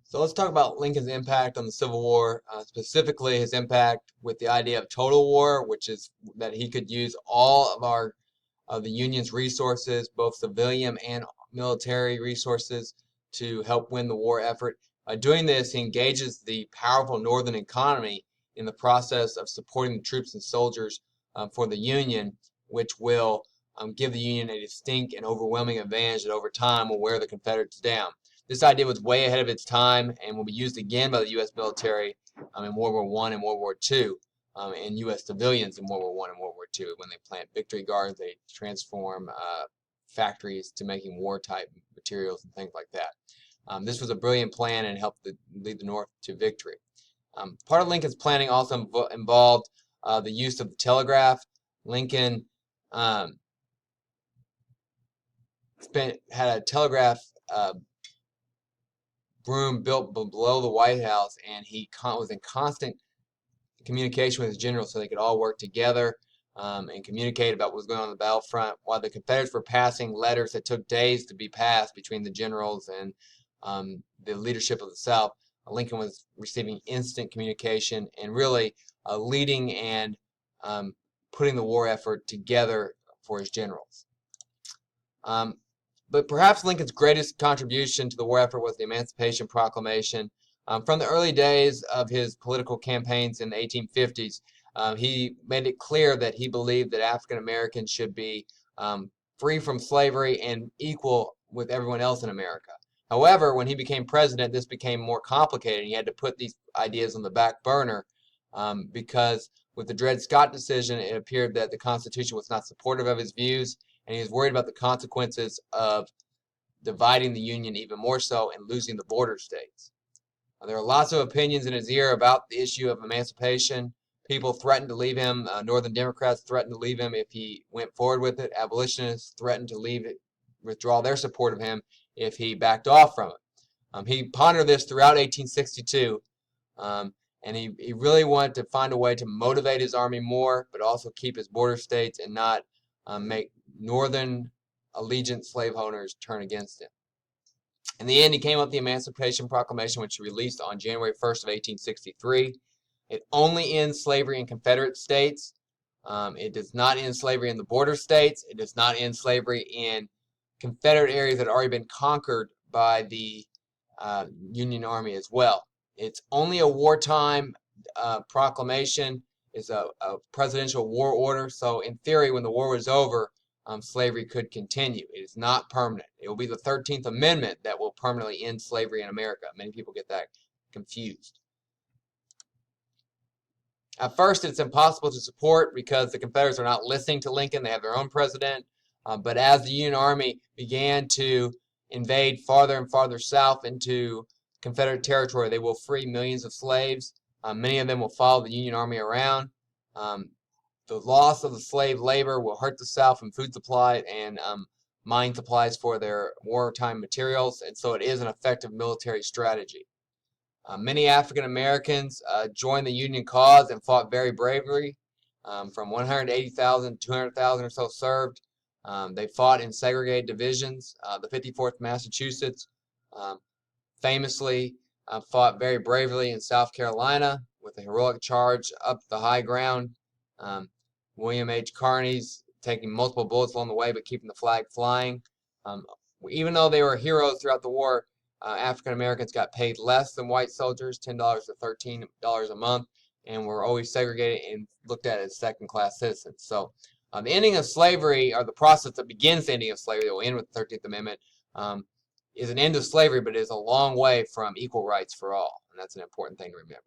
So let's talk about Lincoln's impact on the Civil War, specifically his impact with the idea of total war, which is that he could use all of the Union's resources, both civilian and military resources, to help win the war effort. By doing this, he engages the powerful Northern economy in the process of supporting the troops and soldiers for the Union, which will give the Union a distinct and overwhelming advantage that over time will wear the Confederates down. This idea was way ahead of its time and will be used again by the U.S. military in World War I and World War II, and U.S. civilians in World War I and World War II. When they plant victory gardens, they transform factories to making war-type materials and things like that. This was a brilliant plan and helped lead the North to victory. Part of Lincoln's planning also involved the use of the telegraph. Lincoln had a telegraph room built below the White House, and he was in constant communication with his generals so they could all work together and communicate about what was going on the battlefront, while the Confederates were passing letters that took days to be passed between the generals and the leadership of the South. Lincoln was receiving instant communication and really leading and putting the war effort together for his generals. But perhaps Lincoln's greatest contribution to the war effort was the Emancipation Proclamation. From the early days of his political campaigns in the 1850s, he made it clear that he believed that African Americans should be free from slavery and equal with everyone else in America. However, when he became president, this became more complicated. He had to put these ideas on the back burner because with the Dred Scott decision, it appeared that the Constitution was not supportive of his views, and he was worried about the consequences of dividing the Union even more so and losing the border states. There are lots of opinions in his ear about the issue of emancipation. People threatened to leave him. Northern Democrats threatened to leave him if he went forward with it. Abolitionists threatened to withdraw their support of him if he backed off from it. He pondered this throughout 1862, and he really wanted to find a way to motivate his army more, but also keep his border states and not make Northern allegiant slaveholders turn against him. In the end, he came up with the Emancipation Proclamation, which he released on January 1st of 1863. It only ends slavery in Confederate states. It does not end slavery in the border states. It does not end slavery in Confederate areas that had already been conquered by the Union Army as well. It's only a wartime proclamation. It's a presidential war order. So in theory, when the war was over, slavery could continue. It is not permanent. It will be the 13th Amendment that will permanently end slavery in America. Many people get that confused. At first, it's impossible to support because the Confederates are not listening to Lincoln. They have their own president. But as the Union Army began to invade farther and farther south into Confederate territory, they will free millions of slaves. Many of them will follow the Union Army around. The loss of the slave labor will hurt the South in food supply and mine supplies for their wartime materials, and so it is an effective military strategy. Many African Americans joined the Union cause and fought very bravely. From 180,000 to 200,000 or so served. They fought in segregated divisions. The 54th Massachusetts famously fought very bravely in South Carolina with a heroic charge up the high ground. William H. Carney's taking multiple bullets along the way but keeping the flag flying. Even though they were heroes throughout the war, African Americans got paid less than white soldiers, $10 to $13 a month, and were always segregated and looked at as second-class citizens. So the ending of slavery, or the process that begins the ending of slavery, that will end with the 13th Amendment, is an end of slavery, but it is a long way from equal rights for all, and that's an important thing to remember.